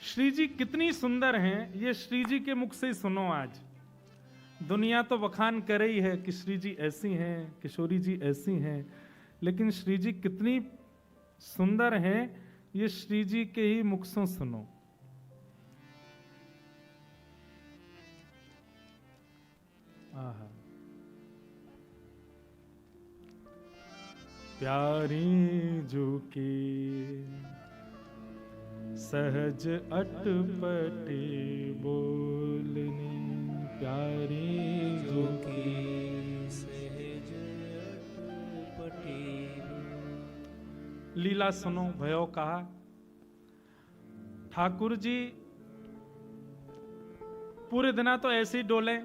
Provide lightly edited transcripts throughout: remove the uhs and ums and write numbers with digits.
श्री जी कितनी सुंदर हैं, ये श्री जी के मुख से ही सुनो। आज दुनिया तो बखान कर रही है कि श्री जी ऐसी हैं, किशोरी जी ऐसी हैं, लेकिन श्री जी कितनी सुंदर हैं, ये श्री जी के ही मुख से सुनो। आहा, प्यारी जो की सहज अटपटी बोलनी, प्यारी जो की सहज अटपटी। लीला सुनो। भयो कहा ठाकुर जी पूरे दिना तो ऐसे ही डोले,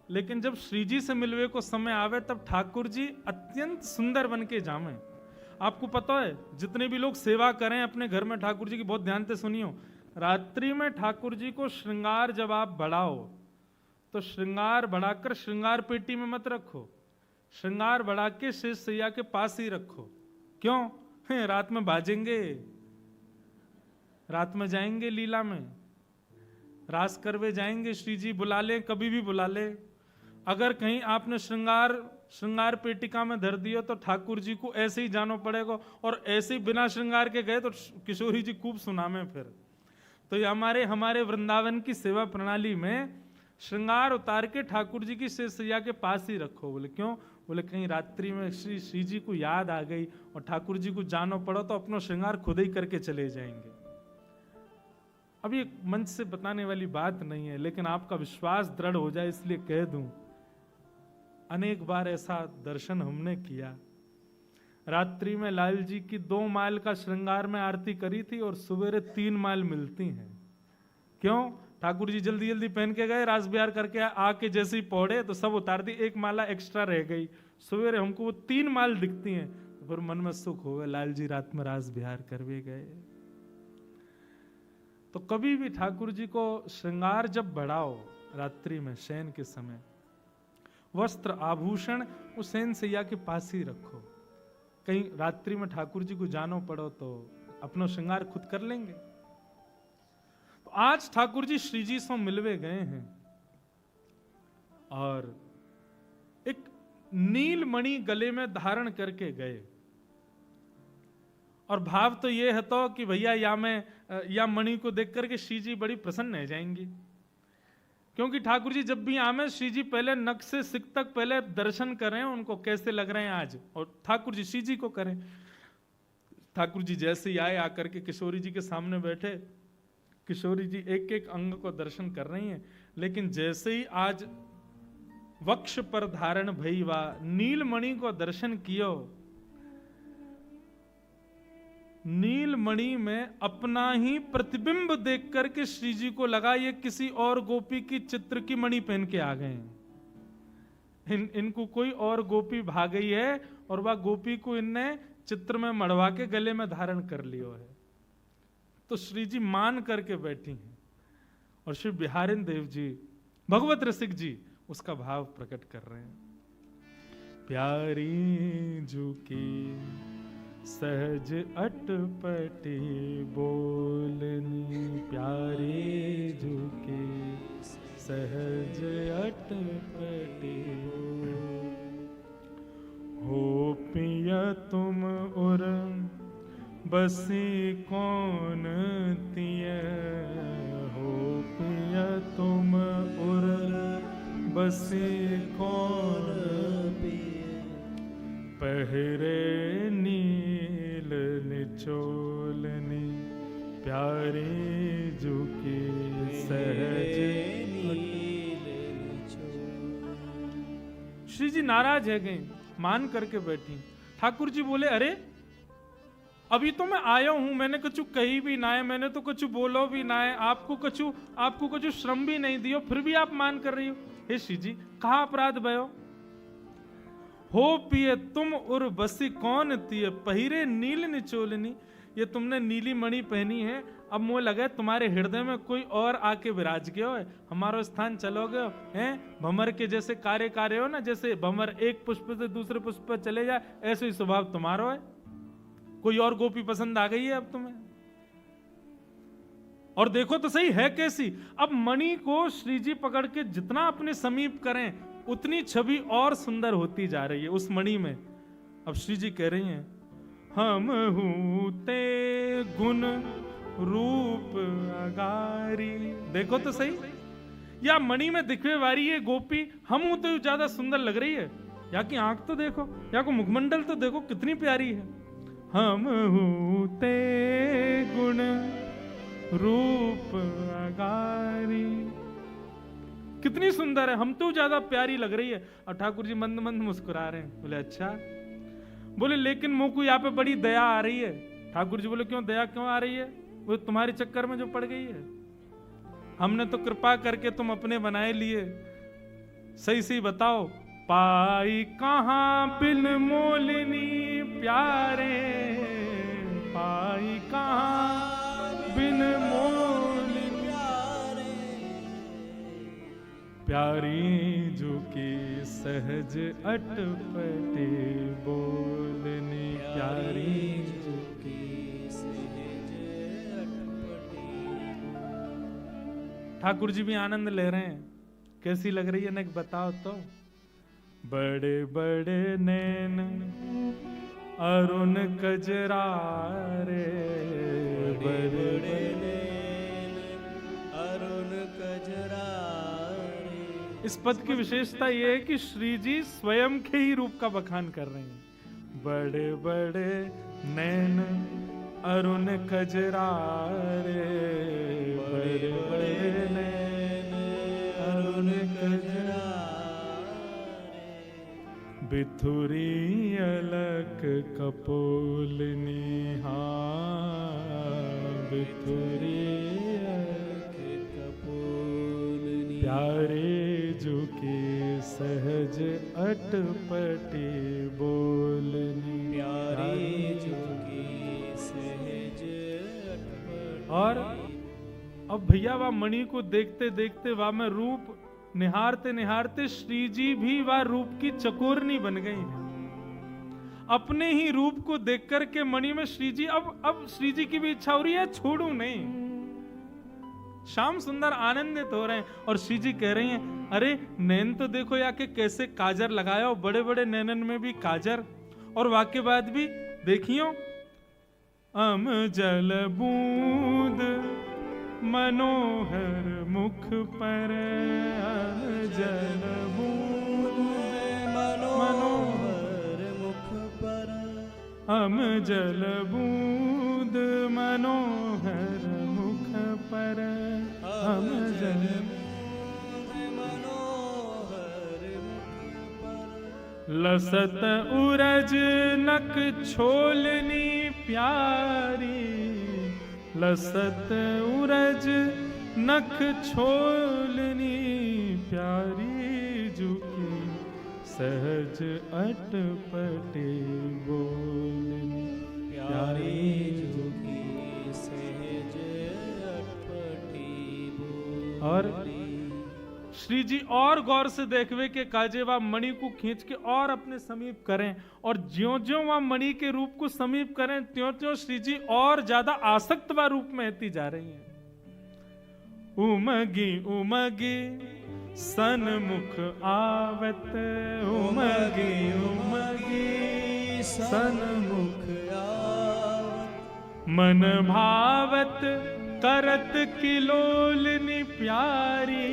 लेकिन जब श्री जी से मिलवे को समय आवे तब ठाकुर जी अत्यंत सुंदर बन के जामे। आपको पता है जितने भी लोग सेवा करें अपने घर में ठाकुर जी की, बहुत ध्यान से सुनियो, रात्रि में ठाकुर जी को श्रृंगार जब आप बढ़ाओ तो श्रृंगार बढ़ाकर श्रृंगार पेटी में मत रखो, श्रृंगार बढ़ा के शेष सैया के पास ही रखो। क्यों? रात में बाजेंगे, रात में जाएंगे लीला में, रास करवे जाएंगे, श्री जी बुला ले, कभी भी बुला ले। अगर कहीं आपने श्रृंगार पेटिका में धर दियो तो ठाकुर जी को ऐसे ही जानो पड़ेगा, और ऐसे ही बिना श्रृंगार के गए तो किशोरी जी खूब सुनामे फिर। तो ये हमारे वृंदावन की सेवा प्रणाली में श्रृंगार उतार के ठाकुर जी की शेष सैया के पास ही रखो। बोले क्यों? बोले कहीं रात्रि में श्री जी को याद आ गई और ठाकुर जी को जानो पड़ो तो अपना श्रृंगार खुद ही करके चले जाएंगे। अब ये मंच से बताने वाली बात नहीं है, लेकिन आपका विश्वास दृढ़ हो जाए इसलिए कह दूं। अनेक बार ऐसा दर्शन हमने किया। रात्रि में लाल जी की 2 माइल का श्रृंगार में आरती करी थी और सवेरे 3 माइल मिलती हैं। क्यों? ठाकुर जी जल्दी जल्दी पहन के गए, रास बिहार करके आके जैसे ही पौड़े तो सब उतार दी, 1 माला एक्स्ट्रा रह गई। सवेरे हमको वो 3 माइल दिखती हैं, तो फिर मन में सुख हो गया, लाल जी रात में रास बिहार करवे गए। तो कभी भी ठाकुर जी को श्रृंगार जब बढ़ाओ रात्रि में शयन के समय, वस्त्र आभूषण उस शयन सैया के पास ही रखो। कहीं रात्रि में ठाकुर जी को जानो पड़ो तो अपना श्रृंगार खुद कर लेंगे। तो आज ठाकुर जी श्री जी से मिलवे गए हैं और एक नील मणि गले में धारण करके गए, और भाव तो ये है तो कि भैया या मणि को देख करके श्री जी बड़ी प्रसन्न रह जाएंगी। क्योंकि ठाकुर जी जब भी आमे श्री जी पहले नख से सिक तक पहले दर्शन करें उनको कैसे लग रहे हैं आज, और ठाकुर जी श्री जी को करें। ठाकुर जी जैसे ही आए आकर के किशोरी जी के सामने बैठे, किशोरी जी एक एक अंग को दर्शन कर रही हैं, लेकिन जैसे ही आज वक्ष पर धारण भईवा नीलमणि को दर्शन कियो, नीलमणि में अपना ही प्रतिबिंब देख करके श्री जी को लगा ये किसी और गोपी की चित्र की मणि पहन के आ गए हैं। इनको कोई और गोपी भाग गई है और वह गोपी को इनने चित्र में मढ़वा के गले में धारण कर लियो है। तो श्री जी मान करके बैठी हैं और श्री बिहारिन देव जी भगवत रसिक जी उसका भाव प्रकट कर रहे हैं। प्यारी जू की सहज अटपटी बोलनी, प्यारी जू की सहज अटपटी हो पिया तुम उर बसी कौन तिय, हो पिया तुम उर बसी कौन पहरे नील निचोलनी, प्यारी जू की सहज। श्री जी नाराज है गए, मान करके बैठी। ठाकुर जी बोले अरे अभी तो मैं आया हूं, मैंने कुछ कही भी ना है, मैंने तो कुछ बोलो भी ना है, आपको कुछ श्रम भी नहीं दियो, फिर भी आप मान कर रही हो। हे श्री जी कहा अपराध भयो? हो पिए तुम उर बसी कौन तिय, पहिरे नील निचोलनी, ये तुमने नीली मणि पहनी है, अब मुझे लगा तुम्हारे हृदय में कोई और आके विराज गयो है, हमारा स्थान चलोगे हैं। भंवर के जैसे कार्य हो ना, जैसे भंवर एक पुष्प से दूसरे पुष्प पर चले जाए, ऐसे ही स्वभाव तुम्हारा है। कोई और गोपी पसंद आ गई है अब तुम्हें? और देखो तो सही है कैसी। अब मणि को श्री जी पकड़ के जितना अपने समीप करें उतनी छवि और सुंदर होती जा रही है उस मणि में। अब श्री जी कह रही हैं, हम हूते गुण रूप अगारी। देखो तो सही, या मणि में दिखने वाली ये गोपी हम हूं तो ज्यादा सुंदर लग रही है। या की आंख तो देखो, या को मुखमंडल तो देखो कितनी प्यारी है। हम हूते गुण रूप अगारी, कितनी सुंदर है, हम तो ज्यादा प्यारी लग रही है। और ठाकुर जी मंद मंद मुस्कुरा रहे हैं। बोले अच्छा। बोले लेकिन मुझको यहाँ पे बड़ी दया आ रही है। ठाकुर जी बोले क्यों दया क्यों आ रही है? वो तुम्हारे चक्कर में जो पड़ गई है। हमने तो कृपा करके तुम अपने बनाए लिए, सही सही बताओ। पाई कहाँ बिन मोलिनी प्यारे, पाई कहाँ बिन मोलिनी प्यारी, जो की सहज अटपटे बोलनी प्यारी, जो की सहज अटपटे। ठाकुर जी भी आनंद ले रहे हैं। कैसी लग रही है ना, बताओ तो। बड़े बड़े नैन अरुण कजरारे, बड़े बड़े अरुण कजरारे। इस पद की विशेषता यह है कि श्री जी स्वयं के ही रूप का बखान कर रहे हैं। बड़े बड़े नैन अरुण कजरारे, बड़े बड़े नैन अरुण कजरारे। बिथुरी अलक कपोलनी, बिथुरी अलक कपोलनी प्यारे, जो के सहज अटपटे बोलनी प्यारे, जो के सहज अटपटे। और अब भैया वह मणि को देखते देखते वह में रूप निहारते निहारते श्री जी भी वह रूप की चकोरनी बन गई है। अपने ही रूप को देख कर के मणि में श्री जी, अब श्री जी की भी इच्छा हो रही है छोड़ू नहीं। श्याम सुंदर आनंदित हो रहे हैं और श्री जी कह रही हैं, अरे नैन तो देखो या के कैसे काजर लगाया, बड़े बड़े नैनन में भी काजर। और वाक्य बाद भी देखियो, अम जल बूंद मनोहर मुख पर, जल बूंद मनोहर मुख पर, हम जल बूंद मनोहर मुख पर, हम जल मनोहर मुख पर। लसत उरज नक छोलनी प्यारी, लसत उरज नख छोलनी प्यारी, जो की सहज अटपटे बोलनी प्यारी, जो की सहज अटपटे बोलनी। और श्री जी और गौर से देखवे के काजे वह मणि को खींच के और अपने समीप करें, और ज्यों ज्यों वह मणि के रूप को समीप करें त्यों त्यों श्री जी और ज्यादा आसक्त व रूप में होती जा रही हैं। उमगी उमगी सन्मुख आवत, उमगी उमगी सन्मुख आवत, मन भावत करत किलोलनी प्यारी,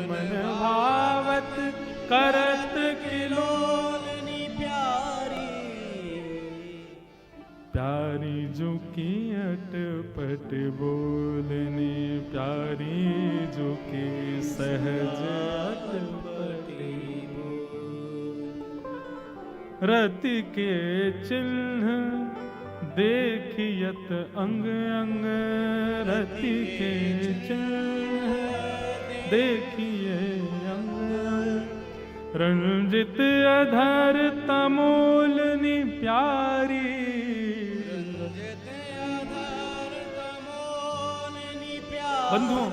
मन भावत करत किलोलनी प्यारी, प्यारी जो की अटपट बोलनी प्यारी, जो की सहज अटपट बोल। रति के चिन्ह देखियत अंग अंग, रति के चिन्ह देखिए अंग, रंजित अधर तमोलनी प्यारी, रंजित अधर तमोलनी प्यारी। बंधुओं,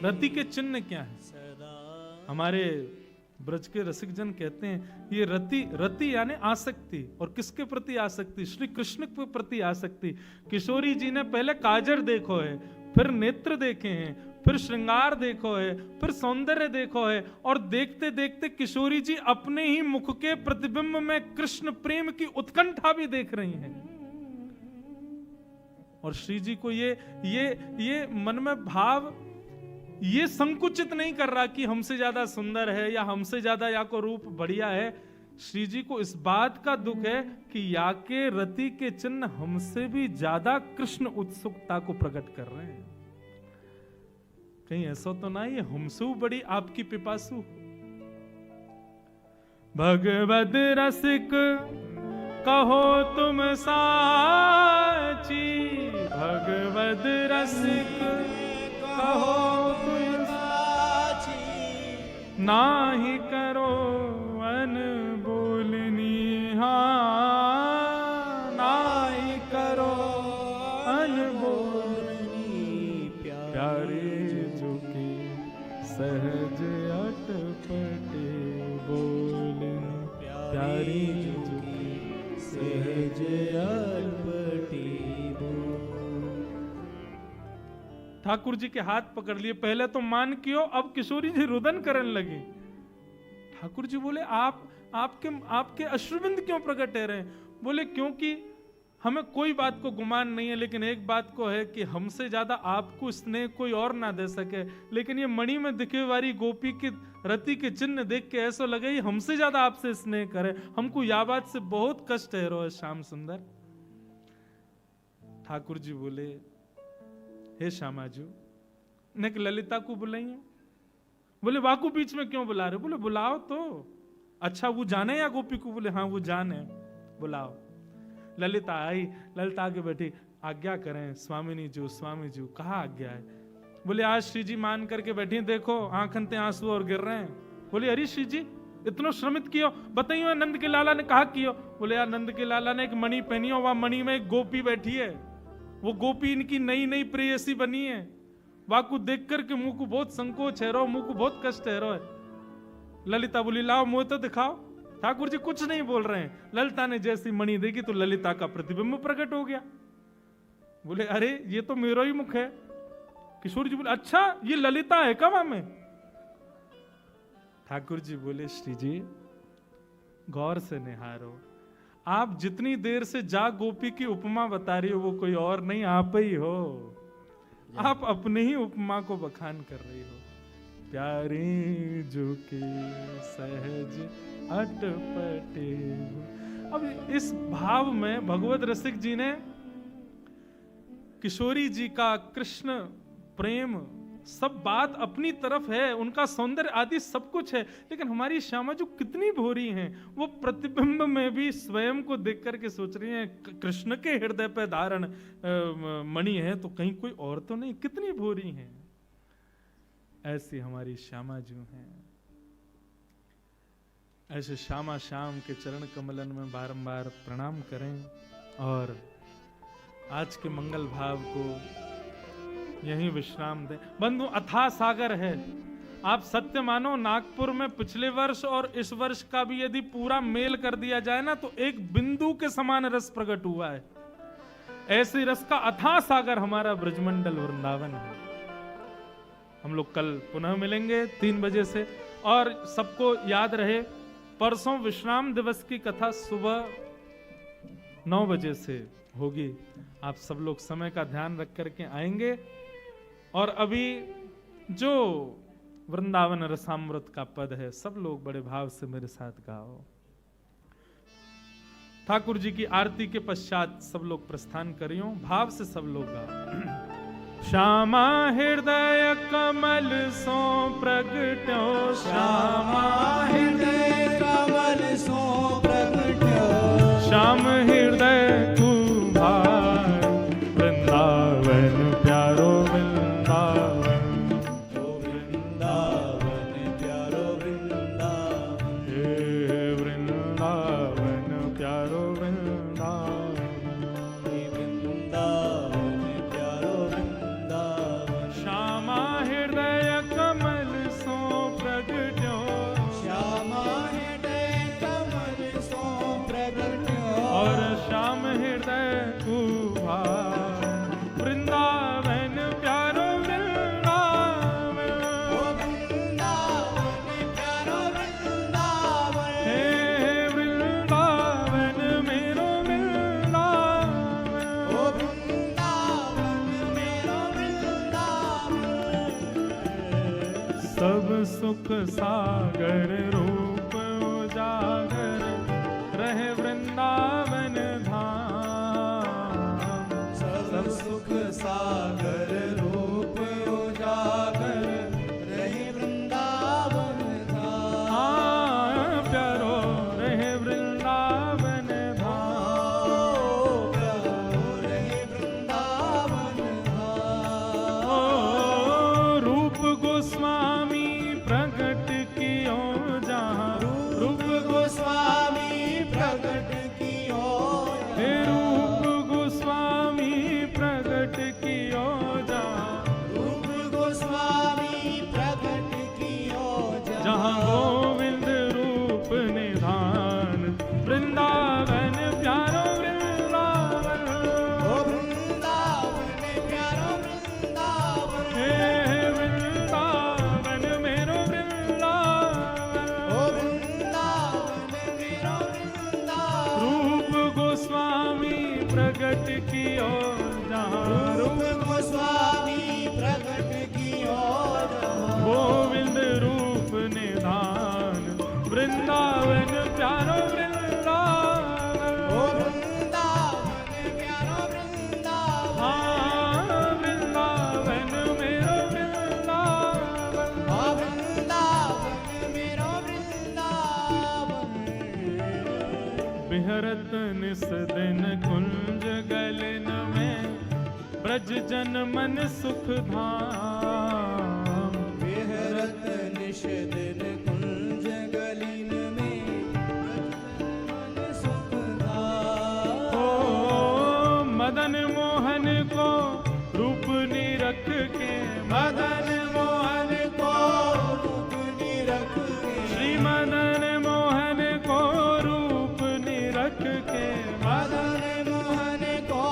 रति के चिन्ह क्या है? हमारे ब्रज के रसिक जन कहते हैं ये रति, रति यानी आसक्ति, और किसके प्रति आसक्ति? श्री कृष्ण के प्रति आसक्ति। किशोरी जी ने पहले काजर देखो है, फिर नेत्र देखे हैं, फिर श्रृंगार देखो है, फिर सौंदर्य देखो है, और देखते देखते किशोरी जी अपने ही मुख के प्रतिबिंब में कृष्ण प्रेम की उत्कंठा भी देख रही हैं। और श्री जी को ये मन में भाव ये संकुचित नहीं कर रहा कि हमसे ज्यादा सुंदर है या हमसे ज्यादा या को रूप बढ़िया है। श्री जी को इस बात का दुख है कि या के रति के चिन्ह हमसे भी ज्यादा कृष्ण उत्सुकता को प्रकट कर रहे हैं। कहीं ऐसा तो ना ये हमसे बड़ी आपकी पिपासु। भगवद रसिक कहो तुम साची, भगवद रसिक कहो तुम साची, नाही करो अनबोलनी, हाँ नाही करो अनबोलनी, प्यारे झुके सहज अटपटे बोलनी, प्यारे झुके सहज अटपटे। ठाकुर जी के हाथ पकड़ लिए, पहले तो मान कियो, अब किशोरी जी रुदन करने लगी। ठाकुर जी बोले आपके अश्रुबिंद क्यों प्रकट हो रहे हैं? बोले क्योंकि हमें कोई बात को गुमान नहीं है, लेकिन एक बात को है कि हमसे ज्यादा आपको स्नेह कोई और ना दे सके। लेकिन ये मणि में दिखे वाली गोपी की रति के चिन्ह देख के ऐसा लगे ये हमसे ज्यादा आपसे स्नेह करे। हमको यह बात से बहुत कष्ट है रो श्याम सुंदर। ठाकुर जी बोले हे श्यामाजू ने ललिता को बुलाइए। बोले वाकू बीच में क्यों बुला रहे? बोले बुलाओ तो। अच्छा वो जाने या गोपी को? बोले हाँ वो जाने, बुलाओ। ललिता आई, ललिता आगे बैठी। आज्ञा करें स्वामिनी जी, स्वामी जी। कहा आज्ञा है? बोले आज श्री जी मान करके बैठी, देखो आंखन ते आंसू और गिर रहे हैं। बोले अरे श्री जी इतना श्रमित कियो, बताइयो नंद के लाला ने कहा कियो? बोले यार नंद के लाला ने एक मणि पहनी हो, वहां मणि में एक गोपी बैठी है, वो गोपी इनकी नई नई प्रेयसी बनी है। वाकू देख करके मुंह को बहुत संकोच है रो, मुंह को बहुत कष्ट है रो। ललिता बोली लाओ मुंह तो दिखाओ। ठाकुर जी कुछ नहीं बोल रहे हैं। ललिता ने जैसी मणि देखी तो ललिता का प्रतिबिंब प्रकट हो गया। बोले अरे ये तो मेरा ही मुख है। किशोर जी बोले अच्छा ये ललिता है कब में? ठाकुर जी बोले श्री जी गौर से निहारो, आप जितनी देर से जा गोपी की उपमा बता रही हो वो कोई और नहीं आप ही हो। आप अपने ही उपमा को बखान कर रही हो। प्यारी जो के सहज अटपटे। अब इस भाव में भगवत रसिक जी ने किशोरी जी का कृष्ण प्रेम सब बात अपनी तरफ है, उनका सौंदर्य आदि सब कुछ है, लेकिन हमारी श्यामा जो कितनी भोरी हैं, वो प्रतिबिंब में भी स्वयं को देख करके सोच रही हैं कृष्ण के हृदय पे धारण मणि है तो कहीं कोई और तो नहीं, कितनी भोरी हैं। ऐसी हमारी श्यामा जो हैं। ऐसे श्यामा श्याम के चरण कमलन में बारंबार प्रणाम करें और आज के मंगल भाव को यहीं विश्राम दें। बंधु अथाह सागर है। आप सत्य मानो नागपुर में पिछले वर्ष और इस वर्ष का भी यदि पूरा मेल कर दिया जाए ना तो एक बिंदु के समान रस प्रकट हुआ है। ऐसे रस का अथाह सागर हमारा ब्रजमंडल वृंदावन है। हम लोग कल पुनः मिलेंगे 3 बजे से। और सबको याद रहे परसों विश्राम दिवस की कथा सुबह 9 बजे से होगी। आप सब लोग समय का ध्यान रख करके आएंगे। और अभी जो वृंदावन रसामृत का पद है सब लोग बड़े भाव से मेरे साथ गाओ। ठाकुर जी की आरती के पश्चात सब लोग प्रस्थान करियो, भाव से सब लोग गाओ। श्यामा हृदय कमल सो प्रगट्यो, श्यामा हृदय कमल सो प्रगट्यो, श्याम हृदय कुभार वृंदावन प्यारो वृंदावन, ओ वृंदावन प्यारो वृंदावन, हे वृंदावन प्यारो वृंदावन, हे वृंदावन प्यारो वृंदावन। श्यामा हृदय कमल सो प्रगट्यो, श्यामा सब सुख सागर रूप उजागर रहे वृंदावन धाम। सब सुख सागर रूप उजागर रहे वृंदावन धाम। हाँ प्यारो रहे वृंदावन धाम। प्यारो रहे वृंदावन धाम। ओ रूप गोस्वामी प्रगट कियो जहाँ। रूप गोस्वामी प्रकट कियो हे रूप गोस्वामी प्रगट कियो जहाँ। रूप गोस्वामी प्रकट कियो जहाँ गोविंद रूप निधान वृंदावन प्यारो वृंदावन। ओ वृंदावन प्यारो वृंदावन। हे वृंदावन मेरो वृंदावन। ओ वृंदावन मेरो वृंदावन। रूप गोस्वामी प्रगट कियो जहाँ। रूप गोस्वामी प्रकट कियो जहाँ। गोविंद रूप निधान वृंदावन प्यारो वृंदावन। ओ वृंदावन प्यारो वृंदावन। हाँ वृंदावन मेरो वृंदावन। ओ वृंदावन मेरो वृंदावन। बिहरत निस दिन कुंज गलन में ब्रज जन मन सुख धाम। विहरत निश दिन कुंज गलिन में मन सुख धाम। ओ मदन मोहन को रूप निरख के। मदन मोहन को रूप निरख के। श्री मदन मोहन को रूप निरख के। मदन मोहन को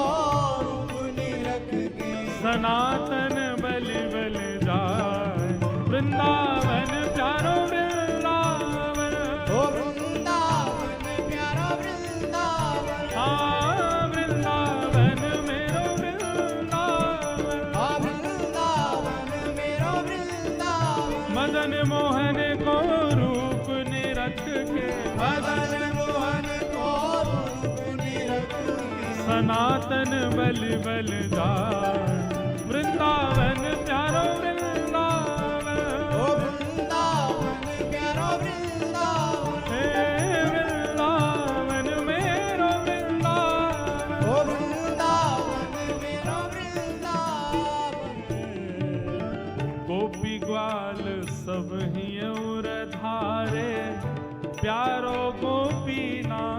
रूप निरख के। सनातन बलि बल जाय वृंदावन प्यारो वृंदावन। ओ वृंदावन प्यारा वृंदावन। हाँ वृंदावन मेरो वृंदावन। आ वृंदावन मेरो वृंदावन। मदन मोहन को रूप निरख के। मदन मोहन को रूप निरख के। सनातन बलि बल जाय वृंदावन प्यारो वृंदावन। ओ वृंदावन प्यारा वृंदावन। हे वृंदावन मेरो वृंदावन। ओ वृंदावन मेरो वृंदावन। गोपी ग्वाल सब ही और धारे प्यारो गोपीनाथ।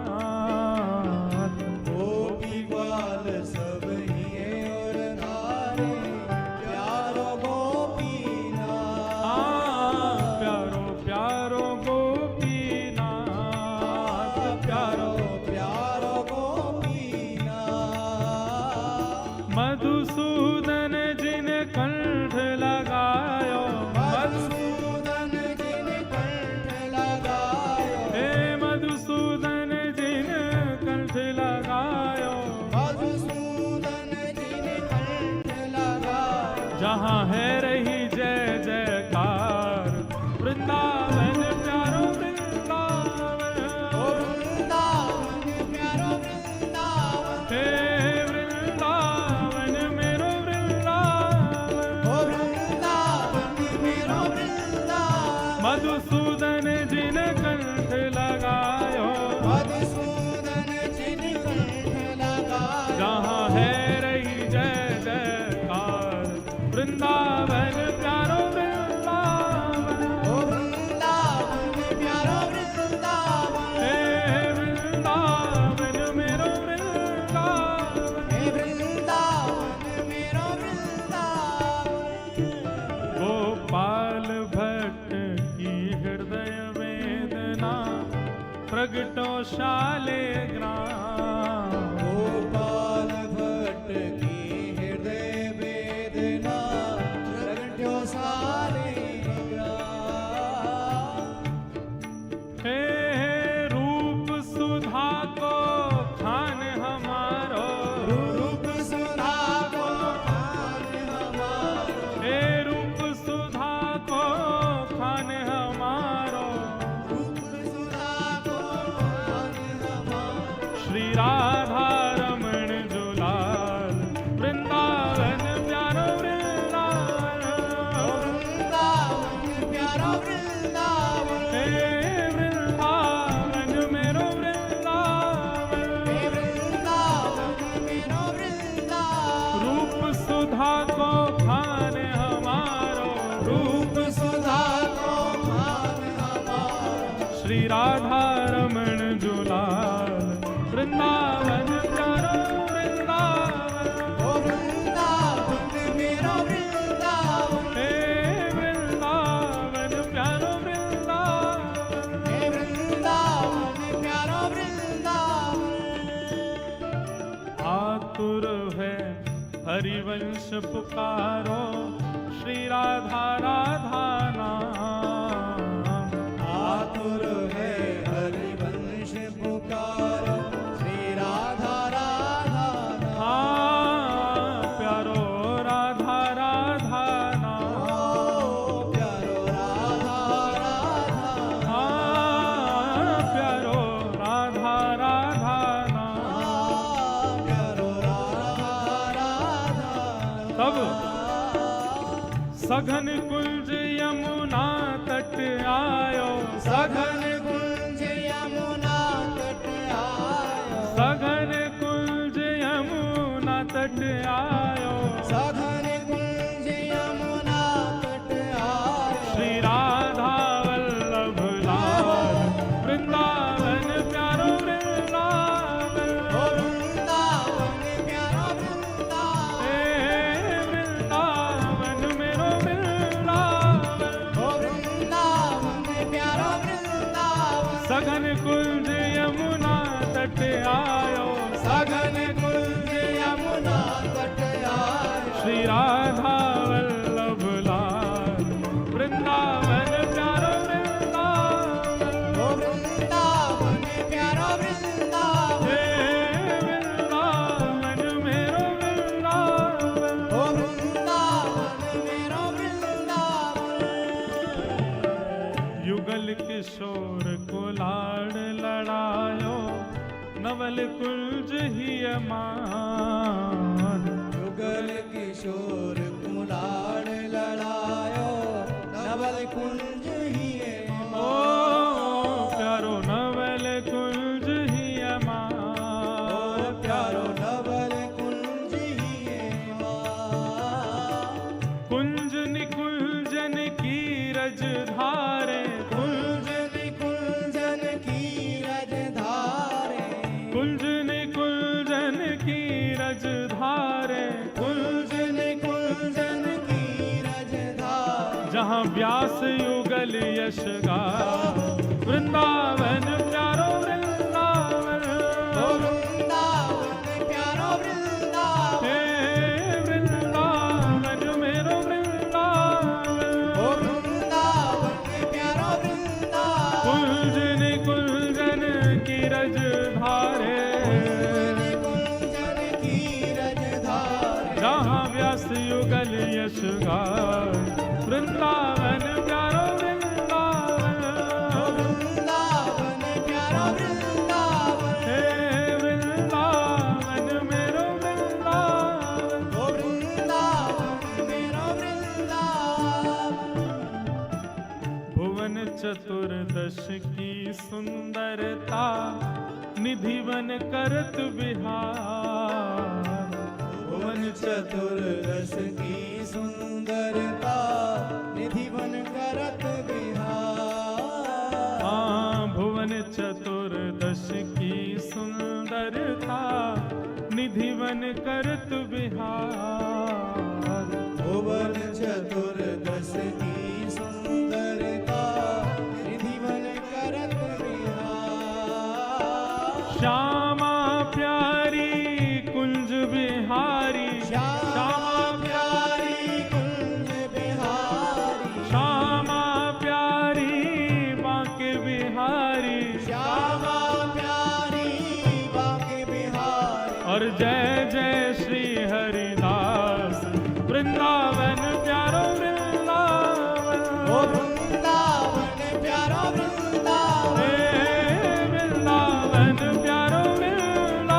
गोपी ग्वाल सब ही और धारे प्यारो गोपीनाथ। प्यारो प्यारो गोपीनाथ प्यारो। प्यारो गोपीनाथ। मधुसूदन जिन कंठ लगायो। मधुसूदन जिन कंठ लगायो। हे मधुसूदन जिन कंठ लगायो। मधुसूदन जिन कंठ लगायो। जहाँ है रही जय जयकार वृंदावन प्यारो वृंदावन। ओ वृंदावन प्यारो वृंदावन। हे वृंदावन मेरो वृंदावन। ओ वृंदावन मेरो वृंदावन। मधुसूदन जिन कंठ लगायो। मधुसूदन जिन कंठ लगायो। जहाँ है रही जय जयकार वृंदावन प्यारो वृंदावन। ओ वृंदावन प्यारो वृंदावन। हे वृंदावन मेरो वृंदावन। हे वृंदावन मेरो वृंदावन। गोपाल भट्ट की हृदय वेदना प्रगटो शालिग्राम। गोपाल भट्ट की हृदय वेदना प्रगट्यो शालिग्राम। हे रूप सुधा को खान हमारो। रूप सुधा को खान हमारो। हे रूप सुधा को राधा रमण जुलाल वृंदावन प्यारो वृंदावन वृंदावन प्यारो वृंदावन हे वृंदावन मेरो वृंदावन हे वृंदावन मेरो वृंदावन रूप सुधा को खाने हमारो रूप सुधा को मान हमारा श्री राधा रमण जुलाल वृंदावन प्यारो वृंदावन ओ वृंदावन मेरो वृंदावन हे वृंदावन प्यारो वृंदावन हे वृंदावन प्यारो वृंदावन आतुर है हरिवंश पुकारो श्री राधा राधा नाम आतुर है हरिवंश पुकारो श्री राधा राधा नाम। प्यारो राधा राधा नाम ओ प्यारो राधा राधा प्यारो राधा राधा नाम प्यारो राधा राधा तब सघन कुंज यमुना तट आयो सघन कुंज यमुना तट आयो सघन कुंज यमुना तट आयो सघन कुंज यमुना तट आयो श्री राधा वल्लभ लाल वृंदावन प्यारो वृंदावन ओ वृंदावन प्यारो वृंदावन हे वृंदावन मेरो वृंदावन ओ वृंदावन प्यारो वृंदावन सघन कुंज यमुना तट आयो सघन कुंज यमुना तट आयो श्री राधा वल्लभ लाल वृंदावन प्यारो वृंदावन ओ वृंदावन प्यारो वृंदावन हे वृंदावन मेरो वृंदावन ओ वृंदावन मेरो वृंदावन युगल किशोर को लाड़ लड़ायो नवल कुंज ही मान युगल किशोर कुलाड़ लड़ायो नवल कुंज ही ओ प्यारो नवल कुंज ही मान प्यारो नवल कुंज ही कुंज निकुंजन की रज धारे कुंज निकुंजन की रज धारे कुंज निकुंजन की रज धारे कुंज निकुंजन की रज धारे जहाँ व्यास युगल यश गा वृंदावन प्यारो वृंदावन ओ वृंदावन प्यारो वृंदावन हे वृंदावन मेरो वृंदावन ओ वृंदावन प्यारो वृंदावन कुंज निकुंजन की रज धारे कुंजन की रज धारे जहाँ व्यास युगल यश गा वृंदावन प्यारो वृंदावन ओ वृंदावन प्यारो वृंदावन हे वृंदावन मेरो वृंदावन ओ वृंदावन मेरो वृंदावन भुवन चतुर्दश की सुंदरता निधिवन करत बिहार भुवन चतुर्दश की सुंदरता निधिवन करत बिहार भुवन चतुर्दश की सुंदरता निधिवन करत बिहार भुवन चतुर्दश की सुंदरता निधिवन करत बिहार श्यामा प्यारी कुंज बिहारी श्यामा प्यारी कुंज बिहारी श्यामा प्यारी बांके बिहारी श्यामा प्यारी बांके बिहारी और जय जय श्री हरिदास वृंदावन प्यारो वृंदावन ओ वृंदावन प्यारो वृंदावन हे वृंदावन प्यारो वृंदावन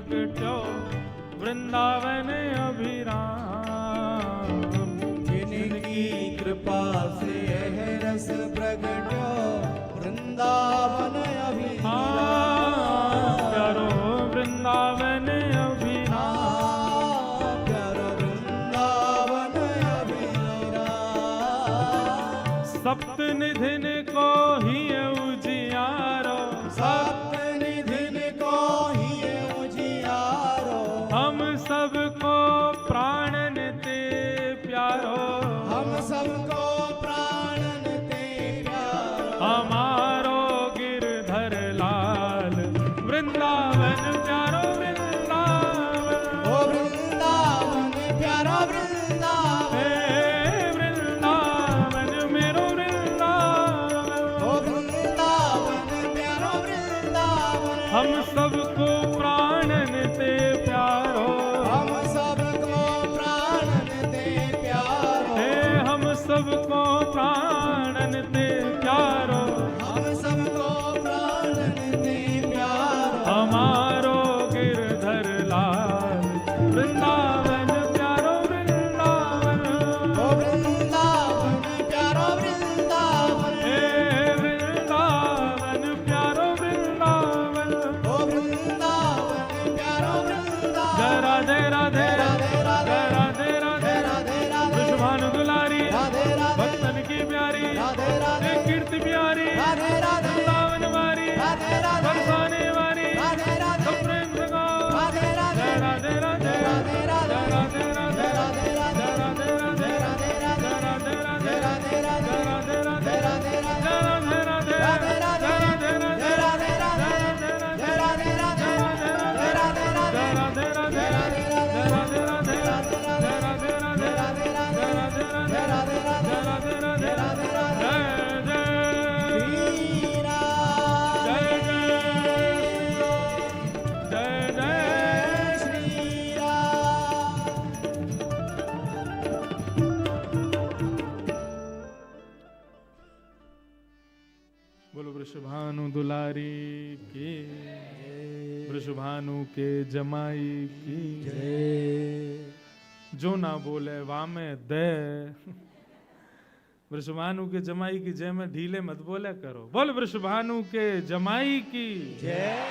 प्रगट्यो वृंदावन अभिराम। जिनकी कृपा से यह रस प्रगट्यो वृंदावन अभिराम। प्यारो वृंदावन अभिराम। प्यारो वृंदावन अभिराम। सप्त निधिन को ही उजियारो। सप्त निधिन को ही उजियारो। हम सबको प्राणन ते प्यारो। हम सबको प्राणन ते प्यारो। हमारो गिरधर लाल वृंदावन प्यारो वृंदावन। ओ वृंदावन प्यारो वृंदावन। हे वृंदावन मेरो वृंदावन। ओ वृंदावन प्यारो वृंदावन। हम सबको प्राणन ते प्यारो। हम सबको प्राणन ते प्यारो। हे हम सबको प्राणन ते प्यारो। हम सबको प्राणन ते प्यारो। हमारो गिरधर लाल वृंदावन प्यारो वृंदावन। ओ वृंदावन प्यारो वृंदावन। हे वृंदावन प्यारो वृंदावन। ओ वृंदावन प्यारो वृंदावन। जय राधे राधे राधे राधे जय राधे राधे राधे राधे वृषभानु दुलारी राधे राधे भक्तन की प्यारी राधे राधे कीर्ति प्यारी राधे राधे वृंदावन वारी राधे राधे बरसाने वारी राधे राधे सब प्रेम से गाओ। राधे राधे जय राधे राधे राधे राधे जय राधे राधे राधे राधे जय राधे राधे राधे राधे जय राधे राधे राधे राधे जय राधे राधे राधे राधे जय राधे राधे राधे राधे जय राधे राधे जय राधे राधे जय राधे राधे जय राधे राधे जय राधे राधे जय राधे राधे जय राधे राधे जय राधे राधे जय राधे राधे जय राधे राधे जय राधे राधे जय राधे राधे जय राधे राधे जय राधे राधे जय जय श्री राम जय जय जय जय श्री राम। बोलो वृषभानु दुलारी की वृषभानु के जमाई की जो ना बोले वामे दे। वृषभानु के जमाई की जय में ढीले मत बोले करो। बोल वृषभानु के जमाई की जय